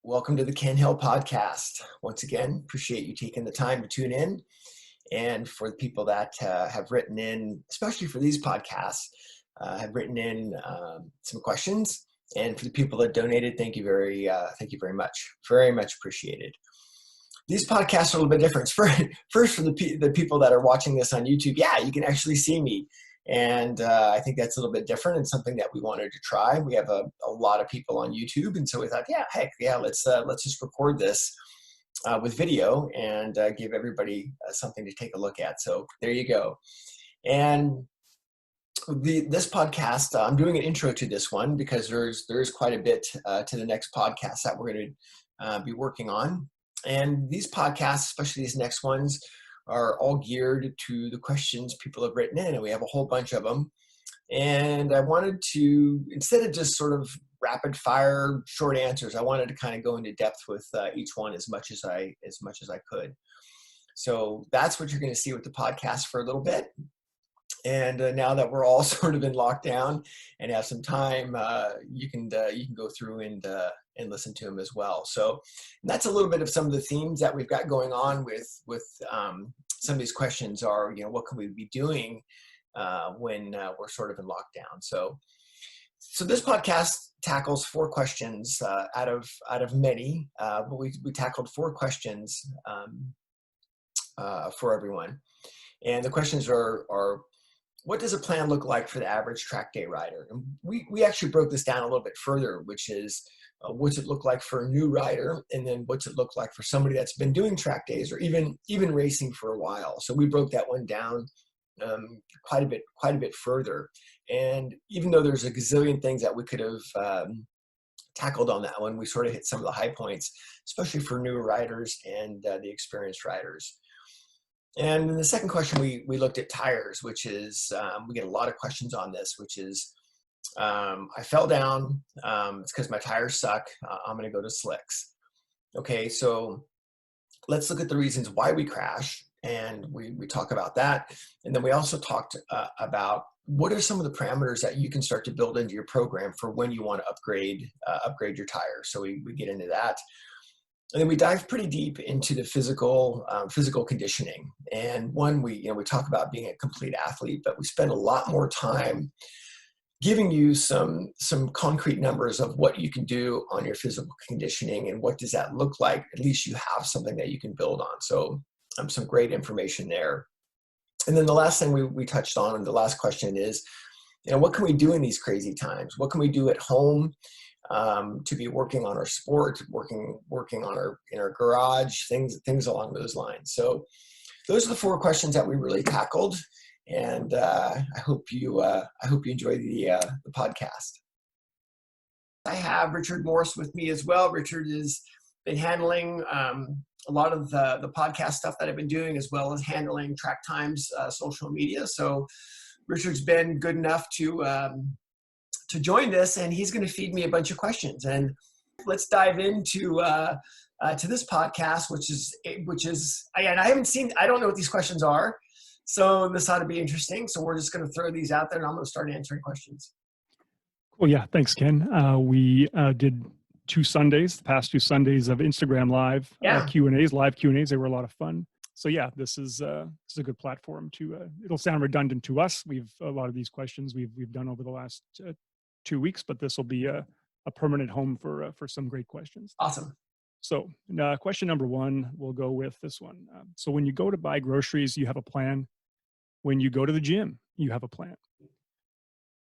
Welcome to the Ken Hill podcast. Once again, appreciate you taking the time to tune in. And for the people that have written in, especially for these podcasts, have written in some questions. And for the people that donated, thank you very much. Very much appreciated. These podcasts are a little bit different. First, for the people that are watching this on YouTube, yeah, you can actually see me. And I think that's a little bit different and something that we wanted to try. We have a lot of people on YouTube, and so we thought, let's just record this with video and give everybody something to take a look at. So there you go. And this podcast, I'm doing an intro to this one because there's quite a bit to the next podcast that we're going to be working on. And these podcasts, especially these next ones, are all geared to the questions people have written in, and we have a whole bunch of them. And I wanted to, instead of just sort of rapid fire short answers, I wanted to kind of go into depth with each one as much as I could. So that's what you're going to see with the podcast for a little bit. And now that we're all sort of in lockdown and have some time, you can go through and listen to them as well. So that's a little bit of some of the themes that we've got going on with some of these questions are, what can we be doing when we're sort of in lockdown? So this podcast tackles 4 questions out of many, but we tackled 4 questions for everyone. And the questions are what does a plan look like for the average track day rider? And we actually broke this down a little bit further, which is what's it look like for a new rider, and then what's it look like for somebody that's been doing track days or even racing for a while. So we broke that one down quite a bit further. And even though there's a gazillion things that we could have tackled on that one, we sort of hit some of the high points, especially for newer riders and the experienced riders. And in the second question, we looked at tires, which is, we get a lot of questions on this, which is, I fell down, it's because my tires suck, I'm going to go to slicks. Okay, so let's look at the reasons why we crash, and we talk about that. And then we also talked about what are some of the parameters that you can start to build into your program for when you want to upgrade your tires. So we get into that. And then we dive pretty deep into the physical conditioning. And one, we talk about being a complete athlete, but we spend a lot more time giving you some concrete numbers of what you can do on your physical conditioning and what does that look like. At least you have something that you can build on. So some great information there. And then the last thing we touched on, and the last question is, what can we do in these crazy times? What can we do at home? To be working on our sport, working in our garage, things along those lines. So those are the 4 questions that we really tackled, and I hope you enjoy the podcast. I have Richard Morris with me as well. Richard has been handling a lot of the podcast stuff that I've been doing, as well as handling Track Time's social media. So Richard's been good enough to join this, and he's going to feed me a bunch of questions. And let's dive into to this podcast, which is again, I don't know what these questions are, so this ought to be interesting. So we're just going to throw these out there, and I'm going to start answering questions. Well, yeah, thanks, Ken. We did the past 2 Sundays of Instagram Live Q&As, live Q&As. They were a lot of fun. So yeah, this is a good platform to. It'll sound redundant to us. A lot of these questions we've done over the last 2 weeks, but this will be a permanent home for some great questions. Awesome. So question number 1, we'll go with this one. So when you go to buy groceries, you have a plan. When you go to the gym, you have a plan.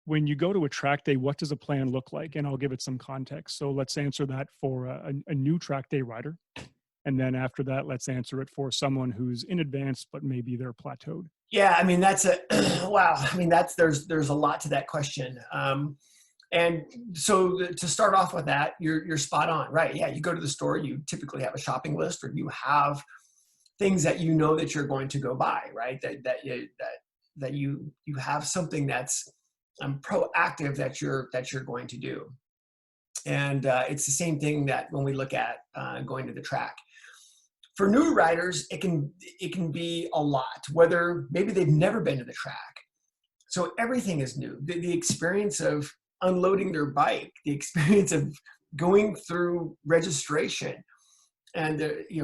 When you go to a track day, what does a plan look like? And I'll give it some context. So let's answer that for a new track day rider. And then after that, let's answer it for someone who's in advance, but maybe they're plateaued. Yeah, I mean, that's wow. I mean, there's a lot to that question. And so to start off with that, you're spot on, right? Yeah, you go to the store, you typically have a shopping list, or you have things that you know that you're going to go buy, right? That you have something that's proactive that you're going to do. And it's the same thing that when we look at going to the track. For new riders, it can be a lot, whether maybe they've never been to the track. So everything is new. The experience of unloading their bike, the experience of going through registration and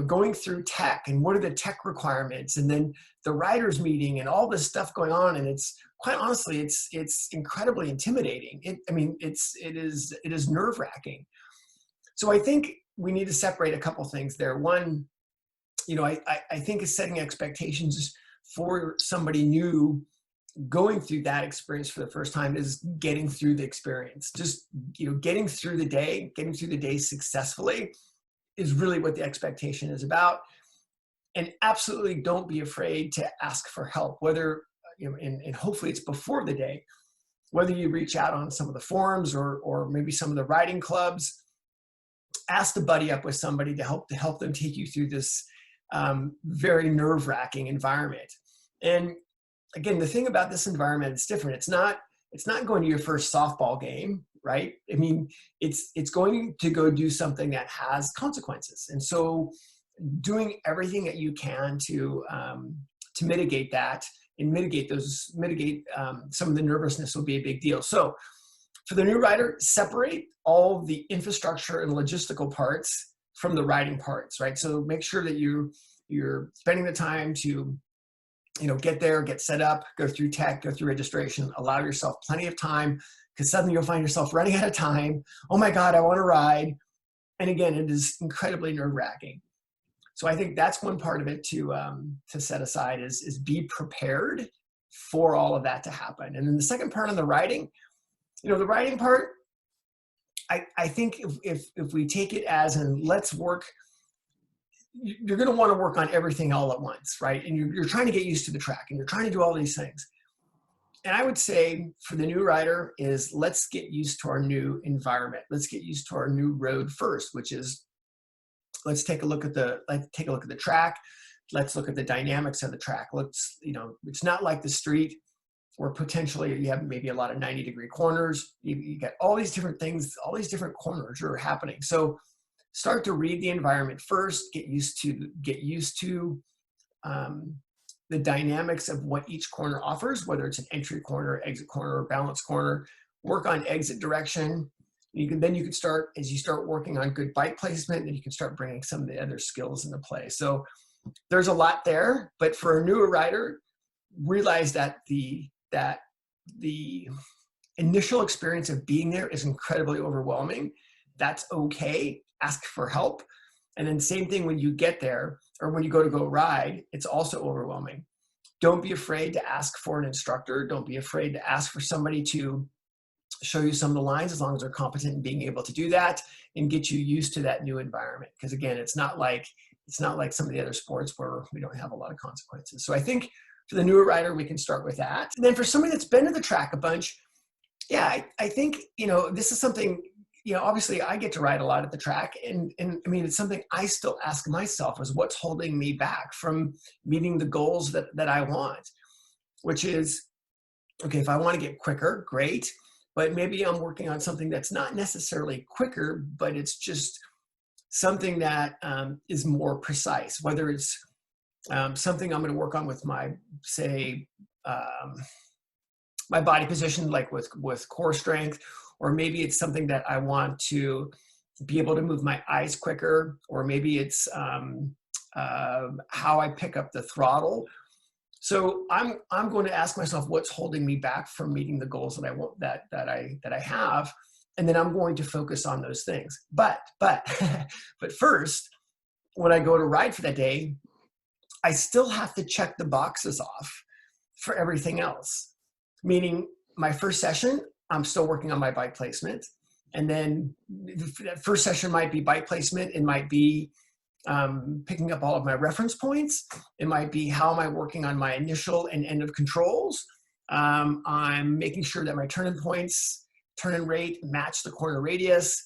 going through tech and what are the tech requirements, and then the riders meeting and all this stuff going on. And it's quite honestly, it's incredibly intimidating. It is nerve-wracking. So I think we need to separate a couple things there. One, I think is setting expectations for somebody new going through that experience for the first time is getting through the experience. Just, getting through the day successfully is really what the expectation is about. And absolutely don't be afraid to ask for help, whether, and hopefully it's before the day, whether you reach out on some of the forums or maybe some of the riding clubs, ask to buddy up with somebody to help them take you through this very nerve-wracking environment. And again, the thing about this environment, it's different. It's not going to your first softball game, right? I mean, it's going to go do something that has consequences. And so doing everything that you can to mitigate that and mitigate some of the nervousness will be a big deal. So for the new rider, separate all the infrastructure and logistical parts from the riding parts, right? So make sure that you're spending the time to get there, get set up, go through tech, go through registration, allow yourself plenty of time, because suddenly you'll find yourself running out of time. Oh my God, I want to ride. And again, it is incredibly nerve-wracking. So I think that's one part of it to set aside is be prepared for all of that to happen. And then the second part on the riding, the riding part, I think if we take it as in let's work, you're going to want to work on everything all at once, right? And you're trying to get used to the track and you're trying to do all these things. And I would say for the new rider is let's get used to our new environment. Let's get used to our new road first, which is let's take a look at the track. Let's look at the dynamics of the track. It's not like the street where potentially you have maybe a lot of 90-degree corners. You got all these different things, all these different corners are happening. So start to read the environment first, get used to the dynamics of what each corner offers, whether it's an entry corner, exit corner, or balance corner. Work on exit direction. You can start, as you start working on good bike placement, and you can start bringing some of the other skills into play. So there's a lot there, but for a newer rider, realize that the initial experience of being there is incredibly overwhelming. That's okay. Ask for help. And then same thing when you get there or when you go ride, it's also overwhelming. Don't be afraid to ask for an instructor. Don't be afraid to ask for somebody to show you some of the lines, as long as they're competent in being able to do that and get you used to that new environment. Because again, it's not like some of the other sports where we don't have a lot of consequences. So I think for the newer rider, we can start with that. And then for somebody that's been to the track a bunch, yeah, I think, this is something, obviously I get to ride a lot at the track, and I mean, it's something I still ask myself is what's holding me back from meeting the goals that I want, which is, okay, if I want to get quicker, great, but maybe I'm working on something that's not necessarily quicker, but it's just something that is more precise, whether it's something I'm going to work on with my, say, my body position, like with core strength, or maybe it's something that I want to be able to move my eyes quicker, or maybe it's how I pick up the throttle. So I'm going to ask myself what's holding me back from meeting the goals that I want, that I have, and then I'm going to focus on those things. But first, when I go to ride for that day, I still have to check the boxes off for everything else. Meaning my first session, I'm still working on my bike placement. And then that first session might be bike placement. It might be picking up all of my reference points. It might be how am I working on my initial and end of controls. I'm making sure that my turn-in points, turn-in rate match the corner radius,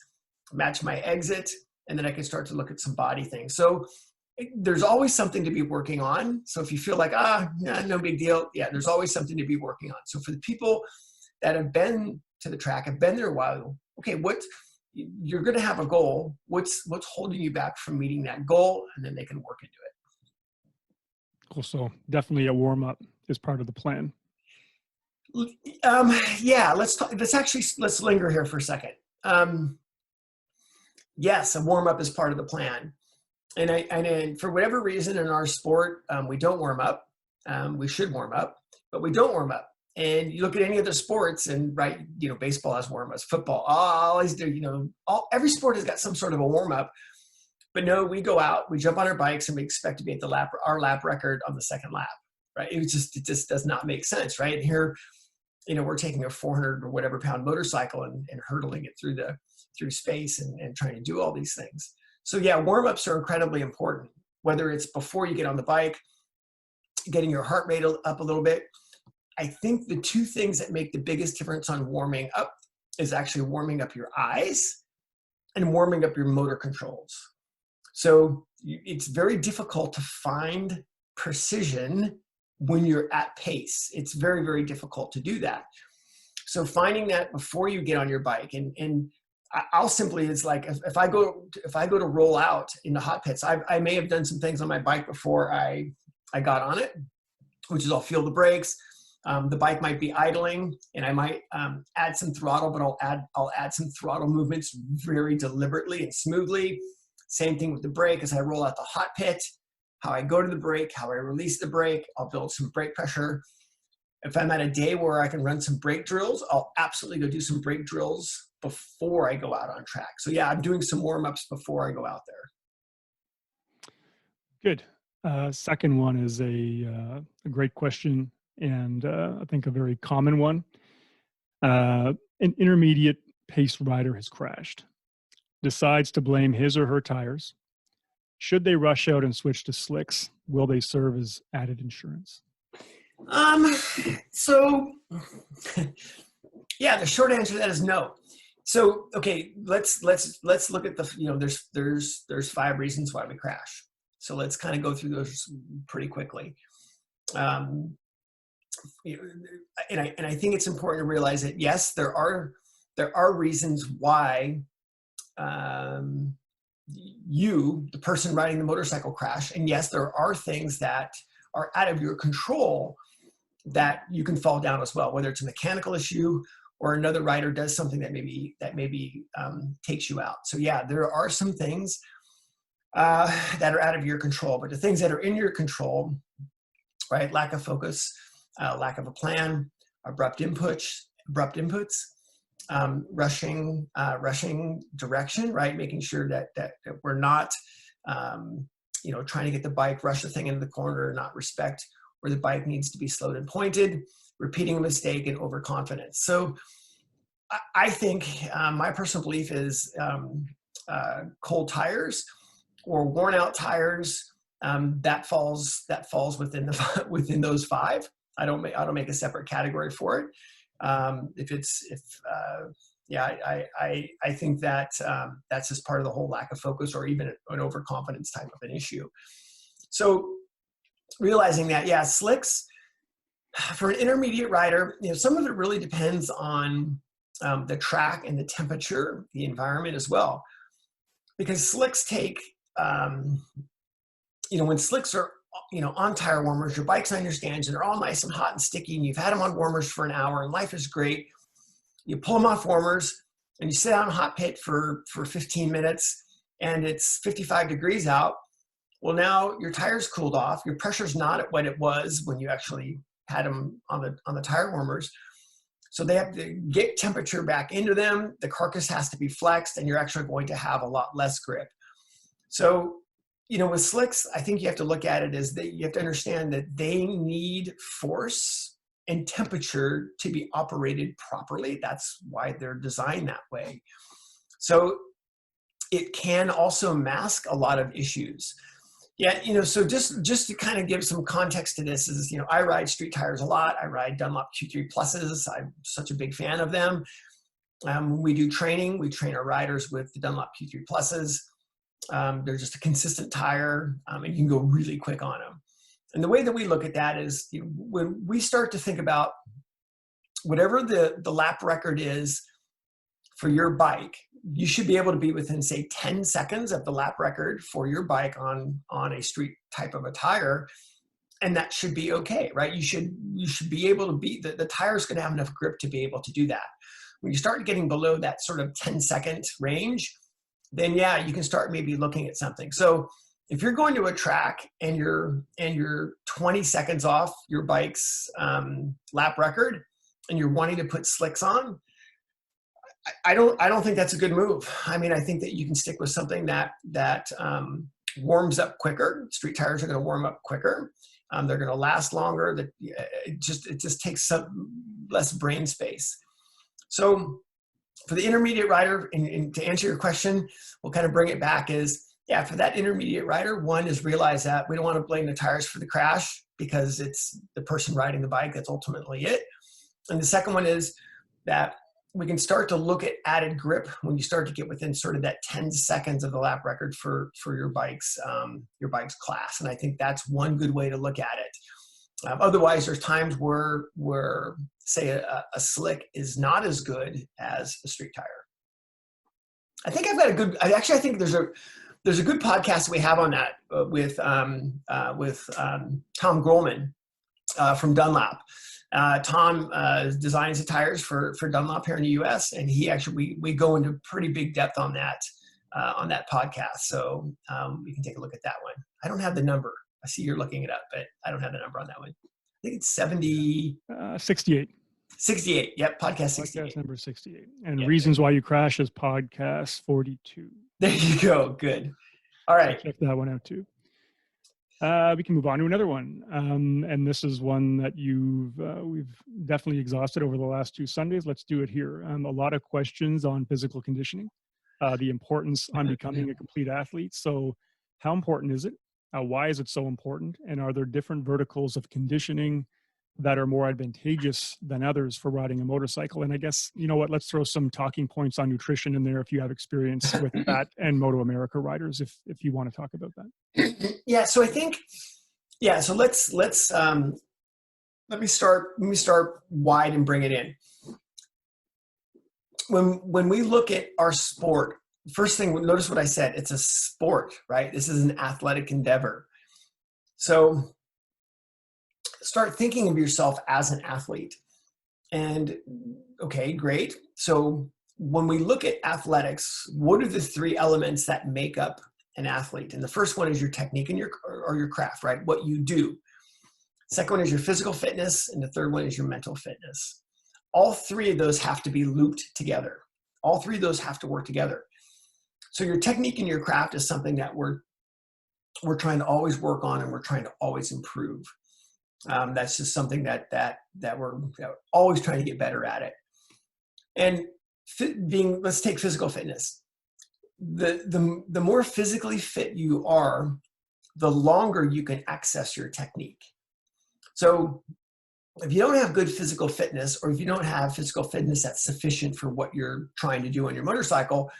match my exit, and then I can start to look at some body things. So there's always something to be working on. So if you feel like, no big deal, yeah, there's always something to be working on. So for the people that have been to the track, have been there a while, okay, you're going to have a goal. What's holding you back from meeting that goal? And then they can work into it. Cool. So definitely a warm up is part of the plan. Yeah, let's linger here for a second. yes, a warm up is part of the plan. And for whatever reason in our sport, we don't warm up. We should warm up, but we don't warm up. And you look at any other sports, and right, baseball has warm ups, football, always do. Every sport has got some sort of a warm up. But no, we go out, we jump on our bikes, and we expect to be at our lap record on the second lap, right? It just does not make sense, right? And here, we're taking a 400 or whatever pound motorcycle and hurtling it through space and trying to do all these things. So yeah, warm-ups are incredibly important, whether it's before you get on the bike, getting your heart rate up a little bit. I think the two things that make the biggest difference on warming up is actually warming up your eyes and warming up your motor controls. So it's very difficult to find precision when you're at pace. It's very, very difficult to do that. So finding that before you get on your bike, and I'll simply, it's like, if I go to roll out in the hot pits, I may have done some things on my bike before I got on it, which is I'll feel the brakes. The bike might be idling, and I might add some throttle, but I'll add some throttle movements very deliberately and smoothly. Same thing with the brake as I roll out the hot pit, how I go to the brake, how I release the brake, I'll build some brake pressure. If I'm at a day where I can run some brake drills, I'll absolutely go do some brake drills before I go out on track. So yeah, I'm doing some warm-ups before I go out there. Good. Second one is a great question, and I think a very common one. An intermediate pace rider has crashed, decides to blame his or her tires. Should they rush out and switch to slicks? Will they serve as added insurance? So yeah, the short answer to that is no. So, okay, let's look at the, there's 5 reasons why we crash. So let's kind of go through those pretty quickly. And I think it's important to realize that yes, there are reasons why you, the person riding the motorcycle, crash. And yes, there are things that are out of your control that you can fall down as well, whether it's a mechanical issue or another rider does something that maybe takes you out. So yeah, there are some things that are out of your control, but the things that are in your control, right? Lack of focus, lack of a plan, abrupt inputs, rushing direction, right? Making sure that we're not, trying to get the bike, rush the thing into the corner, not respect where the bike needs to be slowed and pointed, repeating a mistake, and overconfidence. So I think my personal belief is cold tires or worn out tires, that falls within those 5. I don't make a separate category for it. I think that that's just part of the whole lack of focus or even an overconfidence type of an issue. So realizing that, yeah, slicks for an intermediate rider, some of it really depends on the track and the temperature, the environment as well, because slicks take, when slicks are on tire warmers, your bike's on your stands and they're all nice and hot and sticky and you've had them on warmers for an hour and life is great. You pull them off warmers and you sit out in a hot pit for 15 minutes and it's 55 degrees out. Well, now your tire's cooled off. Your pressure's not at what it was when you actually had them on the tire warmers. So they have to get temperature back into them. The carcass has to be flexed and you're actually going to have a lot less grip. So, with slicks, I think you have to look at it as that you have to understand that they need force and temperature to be operated properly. That's why they're designed that way. So it can also mask a lot of issues. Yeah, so just to kind of give some context to this is, I ride street tires a lot. I ride Dunlop Q3 Pluses. I'm such a big fan of them. When we do training, we train our riders with the Dunlop Q3 Pluses. They're just a consistent tire, and you can go really quick on them. And the way that we look at that is when we start to think about whatever the lap record is for your bike, you should be able to be within, say, 10 seconds of the lap record for your bike on a street type of a tire. And that should be okay, right? You should be able to be, the tire's going to have enough grip to be able to do that. When you start getting below that sort of 10-second range, then yeah, you can start maybe looking at something. So if you're going to a track and you're 20 seconds off your bike's lap record and you're wanting to put slicks on, I don't think that's a good move. I mean, I think that you can stick with something that warms up quicker. Street tires are going to warm up quicker. They're going to last longer. That it just takes some less brain space. So for the intermediate rider, and to answer your question, we'll kind of bring it back is, yeah, for that intermediate rider, one is realize that we don't want to blame the tires for the crash because it's the person riding the bike that's ultimately it. And the second one is that we can start to look at added grip when you start to get within sort of that 10 seconds of the lap record for your bike's class. And I think that's one good way to look at it. Otherwise, there's times where say a slick is not as good as a street tire. I think I've got a good. I think there's a good podcast that we have on that with Tom Grohlman from Dunlop. Tom designs the tires for Dunlop here in the U.S. and he actually we go into pretty big depth on that podcast. So we can take a look at that one. I don't have the number. I see you're looking it up, but I don't have the number on that one. I think it's 68. 68. Yep, podcast 68. Podcast number 68. And yep. Reasons Why You Crash is podcast 42. There you go. Good. All right. So check that one out too. We can move on to another one. And this is one that we've definitely exhausted over the last 2 Sundays. Let's do it here. A lot of questions on physical conditioning, the importance on becoming a complete athlete. So how important is it? Why is it so important? And are there different verticals of conditioning that are more advantageous than others for riding a motorcycle? And I guess, you know what, let's throw some talking points on nutrition in there if you have experience with that and Moto America riders, if you want to talk about that. Yeah. So I think, yeah. So let's let me start wide and bring it in. When we look at our sport, first thing, notice what I said, it's a sport, right? This is an athletic endeavor. So start thinking of yourself as an athlete. And okay, great. So when we look at athletics, what are the 3 elements that make up an athlete? And the first one is your technique and your craft, right? What you do. Second one is your physical fitness. And the third one is your mental fitness. All 3 of those have to be looped together. All 3 of those have to work together. So your technique and your craft is something that we're trying to always work on and we're trying to always improve. That's just something that we're always trying to get better at it. And let's take physical fitness. The more physically fit you are, the longer you can access your technique. So if you don't have good physical fitness, or if you don't have physical fitness that's sufficient for what you're trying to do on your motorcycle,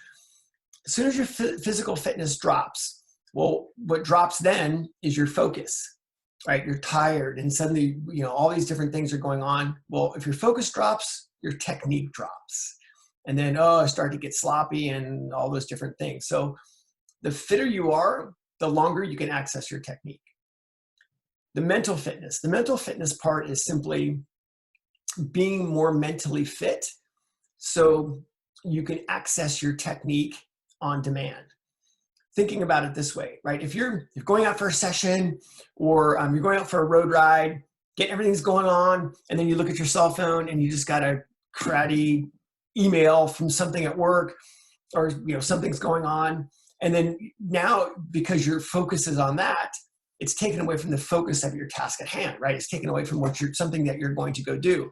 as soon as your physical fitness drops, well, what drops then is your focus, right? You're tired and suddenly, all these different things are going on. Well, if your focus drops, your technique drops. And then, I start to get sloppy and all those different things. So the fitter you are, the longer you can access your technique. The mental fitness part is simply being more mentally fit so you can access your technique on demand. Thinking about it this way, right? If you're going out for a session or you're going out for a road ride, everything's going on, and then you look at your cell phone and you just got a cruddy email from something at work, or something's going on, and then now because your focus is on that, it's taken away from the focus of your task at hand, right? It's taken away from something that you're going to go do.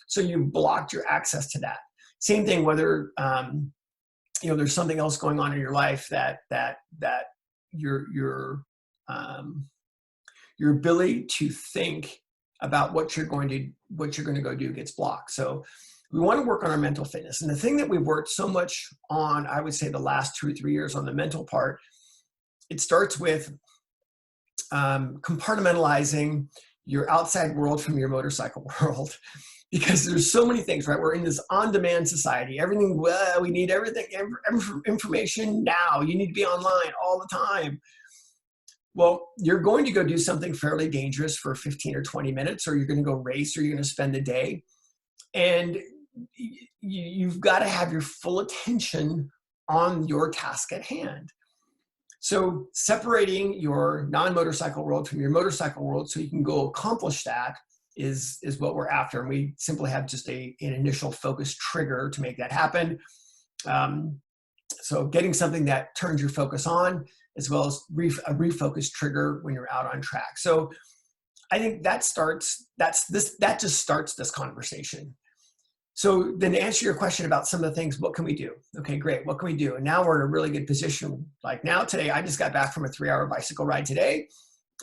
So you blocked your access to that. Same thing whether there's something else going on in your life that your ability to think about what you're going to go do gets blocked. So we want to work on our mental fitness. And the thing that we've worked so much on, I would say the last 2 or 3 years on the mental part, it starts with compartmentalizing your outside world from your motorcycle world. Because there's so many things, right? We're in this on-demand society. Everything, we need everything, information now. You need to be online all the time. Well, you're going to go do something fairly dangerous for 15 or 20 minutes, or you're going to go race, or you're going to spend the day. And you've got to have your full attention on your task at hand. So separating your non-motorcycle world from your motorcycle world so you can go accomplish that is what we're after. And we simply have just an initial focus trigger to make that happen. So getting something that turns your focus on, as well as a refocus trigger when you're out on track. So I think that just starts this conversation. So then to answer your question about some of the things, what can we do? Okay, great. What can we do? And now we're in a really good position. Like now today, I just got back from a 3-hour bicycle ride today.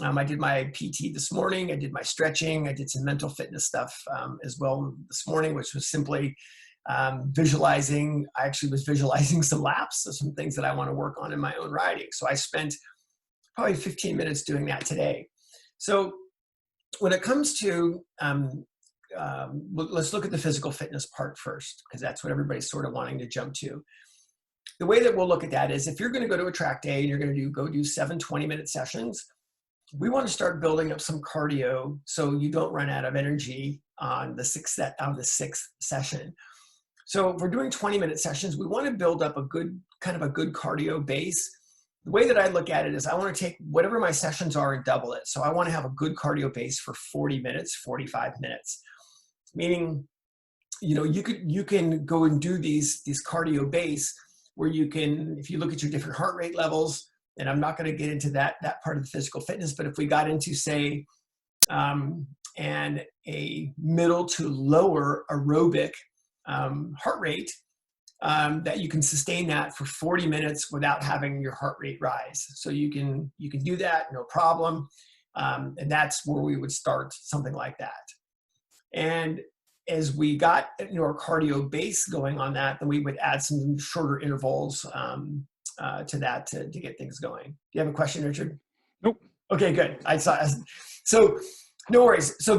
I did my PT this morning. I did my stretching. I did some mental fitness stuff as well this morning, which was simply visualizing. I actually was visualizing some laps of some things that I want to work on in my own riding. So I spent probably 15 minutes doing that today. So when it comes to, let's look at the physical fitness part first, because that's what everybody's sort of wanting to jump to. The way that we'll look at that is if you're going to go to a track day and you're going to go do 7 20-minute sessions, we want to start building up some cardio so you don't run out of energy on the sixth session. So if we're doing 20-minute sessions, we want to build up a good cardio base. The way that I look at it is I want to take whatever my sessions are and double it. So I want to have a good cardio base for 40 minutes, 45 minutes. Meaning, you can go and do these cardio base where you can, if you look at your different heart rate levels, and I'm not going to get into that part of the physical fitness, but if we got into, say, and a middle to lower aerobic heart rate, that you can sustain that for 40 minutes without having your heart rate rise. So you can do that, no problem. And that's where we would start something like that. And as we got our cardio base going on that, then we would add some shorter intervals to that to get things going. Do you have a question, Richard? Nope. Okay, good. I saw. So no worries. So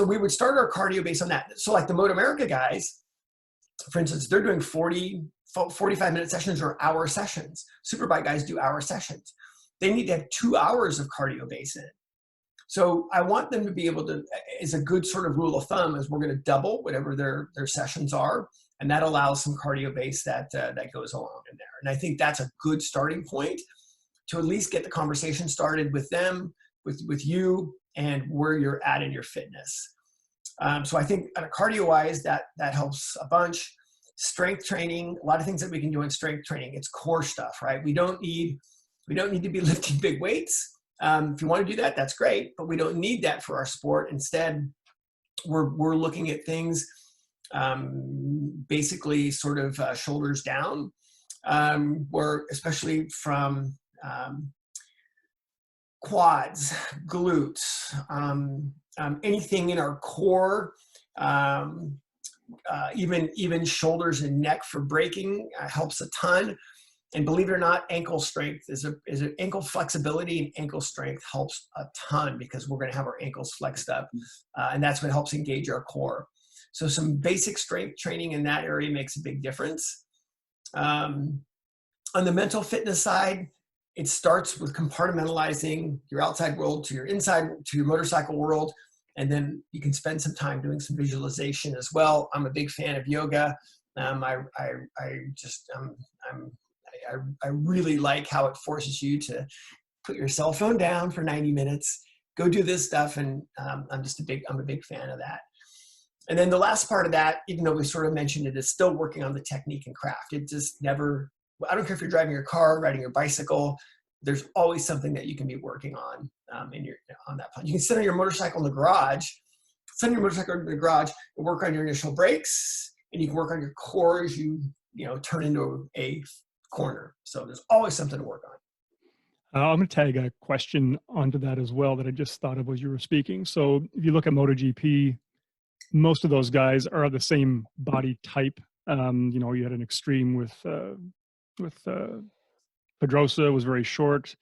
we would start our cardio base on that. So like the Moto America guys, for instance, they're doing 45-minute sessions or hour sessions. Superbike guys do hour sessions. They need to have 2 hours of cardio base in. So I want them to be able to, as a good sort of rule of thumb, is we're going to double whatever their sessions are. And that allows some cardio base that goes along in there. And I think that's a good starting point to at least get the conversation started with them, with you, and where you're at in your fitness. So I think cardio-wise, that helps a bunch. Strength training, a lot of things that we can do in strength training. It's core stuff, right? We don't need to be lifting big weights. If you want to do that, that's great, but we don't need that for our sport. Instead, we're looking at things basically sort of shoulders down, where especially from quads, glutes, anything in our core, even shoulders and neck for braking helps a ton. And believe it or not, ankle strength is ankle flexibility, and ankle strength helps a ton because we're going to have our ankles flexed up, and that's what helps engage our core. So some basic strength training in that area makes a big difference. On the mental fitness side, it starts with compartmentalizing your outside world to your inside, to your motorcycle world, and then you can spend some time doing some visualization as well. I'm a big fan of yoga. I really like how it forces you to put your cell phone down for 90 minutes, go do this stuff, and I'm a big fan of that. And then the last part of that, even though we sort of mentioned it, is still working on the technique and craft. It just never, I don't care if you're driving your car, riding your bicycle, there's always something that you can be working on on that plan. You can sit on your motorcycle in the garage, and work on your initial brakes, and you can work on your core as you turn into a corner. So there's always something to work on. I'm going to tag a question onto that as well that I just thought of as you were speaking. So if you look at MotoGP, most of those guys are the same body type. You had an extreme with Pedrosa was very short.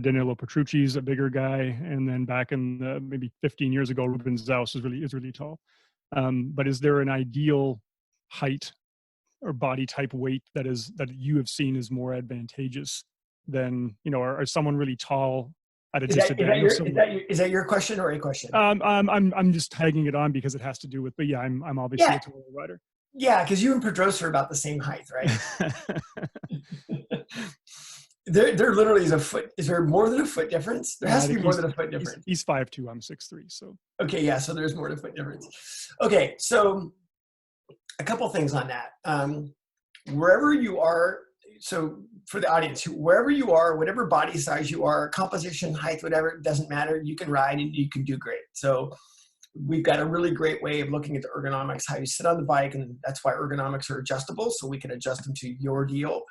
Danilo Petrucci's a bigger guy, and then back in maybe 15 years ago, Ruben Zaus is really tall. But is there an ideal height or body type weight that you have seen is more advantageous than or someone really tall at a disadvantage? Is that your question or a question? I'm just tagging it on because it has to do with. But yeah, I'm obviously a taller rider. Yeah, because you and Pedrosa are about the same height, right? There literally is a foot. Is there more than a foot difference? There has to be more than a foot difference. He's 5'2", I'm 6'3", so. Okay, yeah, so there's more than a foot difference. Okay, so a couple things on that. Wherever you are, so for the audience, wherever you are, whatever body size you are, composition, height, whatever, it doesn't matter. You can ride and you can do great. So we've got a really great way of looking at the ergonomics, how you sit on the bike, and that's why ergonomics are adjustable, so we can adjust them to your deal.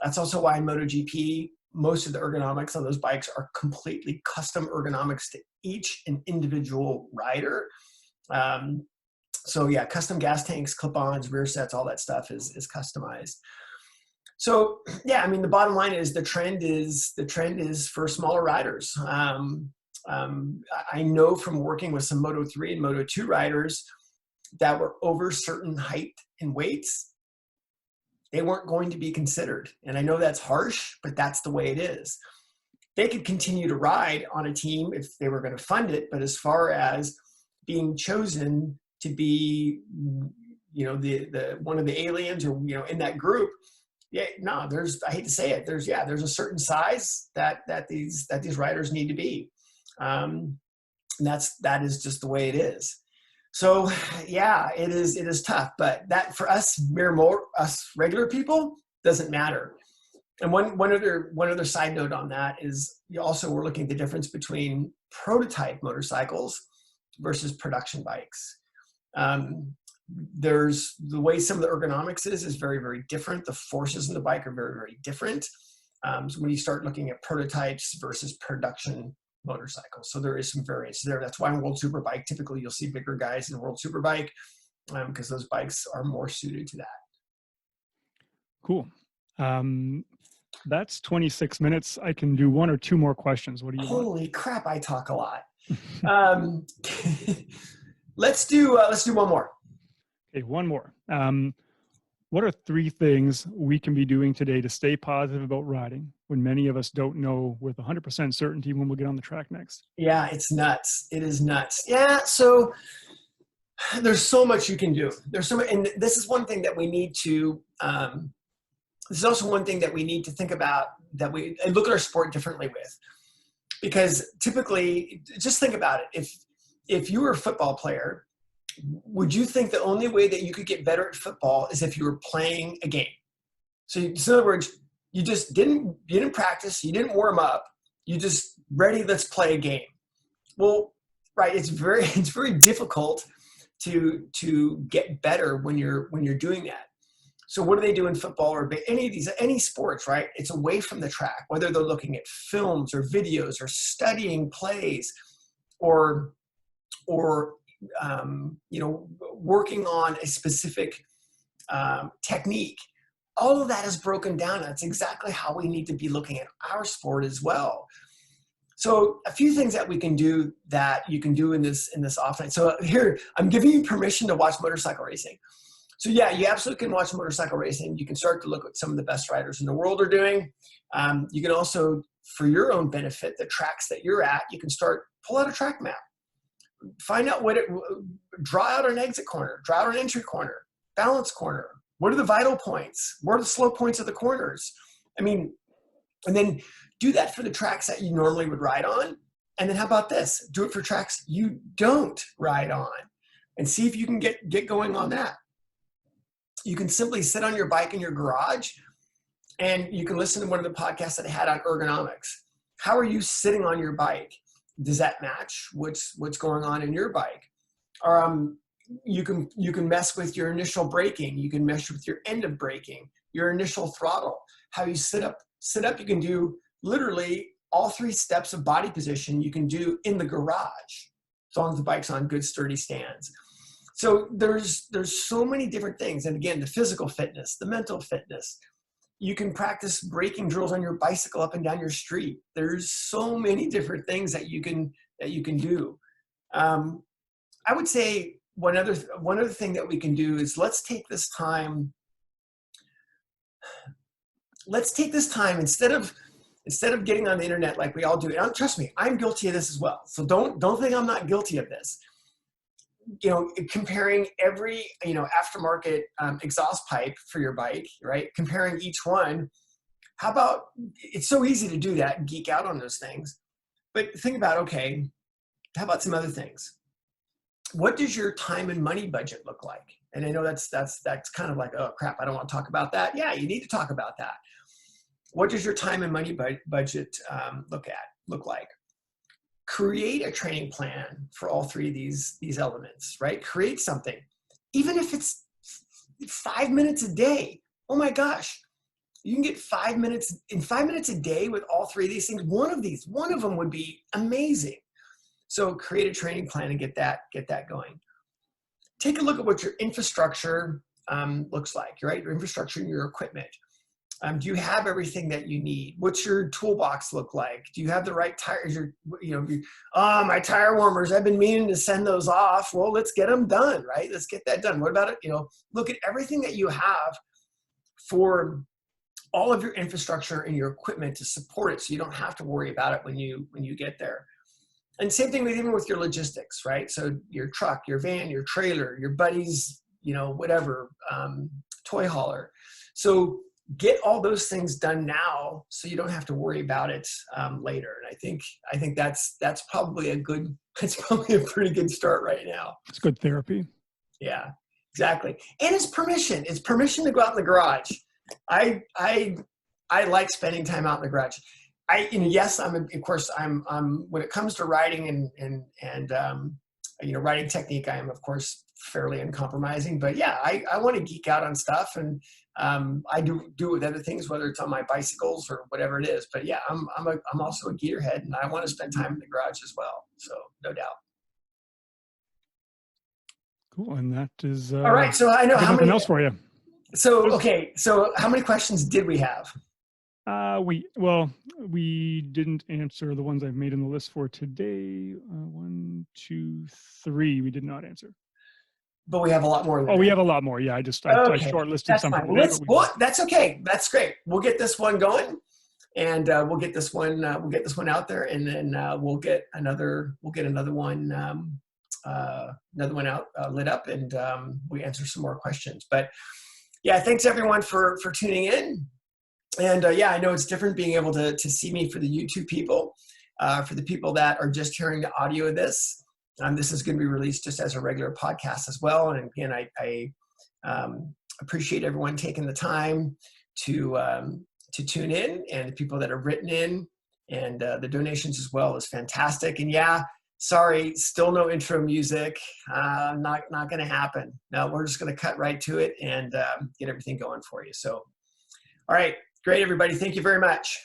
That's also why in MotoGP, most of the ergonomics on those bikes are completely custom ergonomics to each and individual rider. So yeah, custom gas tanks, clip-ons, rear sets, all that stuff is customized. So yeah, I mean, the bottom line is the trend is for smaller riders. I know from working with some Moto3 and Moto2 riders that were over certain height and weights, they weren't going to be considered. And I know that's harsh, but that's the way it is. They could continue to ride on a team if they were going to fund it, but as far as being chosen to be, you know, the one of the aliens, or, you know, in that group, yeah, no, I hate to say it, there's a certain size that these riders need to be. And that is just the way it is. So yeah, it is tough, but that for us us regular people doesn't matter. And one other side note on that is we're looking at the difference between prototype motorcycles versus production bikes. There's the way some of the ergonomics is very, very different. The forces in the bike are very, very different. So when you start looking at prototypes versus production motorcycles, so there is some variance there. That's why in World Superbike, typically you'll see bigger guys in World Superbike, because those bikes are more suited to that. Cool. That's 26 minutes. I can do one or two more questions. What do you want? Holy crap, I talk a lot. Let's do one more. Okay, one more. What are 3 things we can be doing today to stay positive about riding when many of us don't know with 100% certainty when we'll get on the track next? Yeah, it's nuts. It is nuts. Yeah, so there's so much you can do. There's so much, and this is one thing that we need to, this is also one thing that we need to think about, and look at our sport differently with. Because typically, just think about it. If you were a football player, would you think the only way that you could get better at football is if you were playing a game? So in other words, you just didn't practice, you didn't warm up, you just ready, let's play a game. Well, right, it's very difficult to get better when you're doing that. So what do they do in football or any sports, right? It's away from the track, whether they're looking at films or videos or studying plays or you know, working on a specific technique. All of that is broken down. That's exactly how we need to be looking at our sport as well. So a few things that we can do that you can do in this offline. So here, I'm giving you permission to watch motorcycle racing. So yeah, you absolutely can watch motorcycle racing. You can start to look at what some of the best riders in the world are doing. You can also, for your own benefit, the tracks that you're at, you can pull out a track map. Find out draw out an exit corner, draw out an entry corner, balance corner. What are the vital points? What are the slow points of the corners? I mean, and then do that for the tracks that you normally would ride on. And then how about this? Do it for tracks you don't ride on and see if you can get going on that. You can simply sit on your bike in your garage and you can listen to one of the podcasts that I had on ergonomics. How are you sitting on your bike? Does that match what's going on in your bike? You can mess with your initial braking. You can mess with your end of braking, your initial throttle, how you sit up. You can do literally all 3 steps of body position you can do in the garage, as long as the bike's on good sturdy stands. So there's so many different things. And again, the physical fitness, the mental fitness. You can practice braking drills on your bicycle up and down your street. There's so many different things that you can do. I would say one other thing that we can do is let's take this time instead of getting on the internet like we all do. And trust me, I'm guilty of this as well. So don't think I'm not guilty of this. comparing every, aftermarket exhaust pipe for your bike, right? Comparing each one. How about, it's so easy to do that and geek out on those things. But think about, okay, how about some other things? What does your time and money budget look like? And I know that's kind of like, oh crap, I don't want to talk about that. Yeah, you need to talk about that. What does your time and money budget look like? Create a training plan for all three of these elements, right? Create something, even if it's 5 minutes a day. Oh my gosh, you can get 5 minutes a day with all three of these things. One of them would be amazing. So create a training plan and get that going. Take a look at what your infrastructure looks like, right? Your infrastructure and your equipment. Do you have everything that you need? What's your toolbox look like? Do you have the right tires? My tire warmers, I've been meaning to send those off. Well, let's get them done, right? Let's get that done. What about it? Look at everything that you have for all of your infrastructure and your equipment to support it, so you don't have to worry about it when you get there. And same thing even with your logistics, right? So your truck, your van, your trailer, your buddies, whatever, toy hauler. So get all those things done now, so you don't have to worry about it later. And I think that's probably a pretty good start right now. It's good therapy. Yeah, exactly. And it's permission. It's permission to go out in the garage. I like spending time out in the garage. Yes, I'm when it comes to riding and riding technique, I am of course fairly uncompromising. But yeah, I want to geek out on stuff, and I do it with other things, whether it's on my bicycles or whatever it is. But yeah, I'm also a gearhead, and I want to spend time in the garage as well. So no doubt. Cool, and that is all right. So I know nothing else for you. So okay, so how many questions did we have? We didn't answer the ones I've made in the list for today. 1, 2, 3. We did not answer. But we have a lot more. We have a lot more. Yeah, I shortlisted some. That's okay. That's great. We'll get this one going, and we'll get this one out there, and then we'll get another one out lit up, and we answer some more questions. But yeah, thanks everyone for tuning in. And I know it's different being able to see me for the YouTube people. For the people that are just hearing the audio of this, this is going to be released just as a regular podcast as well. And again, I appreciate everyone taking the time to tune in, and the people that have written in, and the donations as well is fantastic. And yeah, sorry, still no intro music. Not going to happen. No, we're just going to cut right to it and get everything going for you. So, all right. Great, everybody. Thank you very much.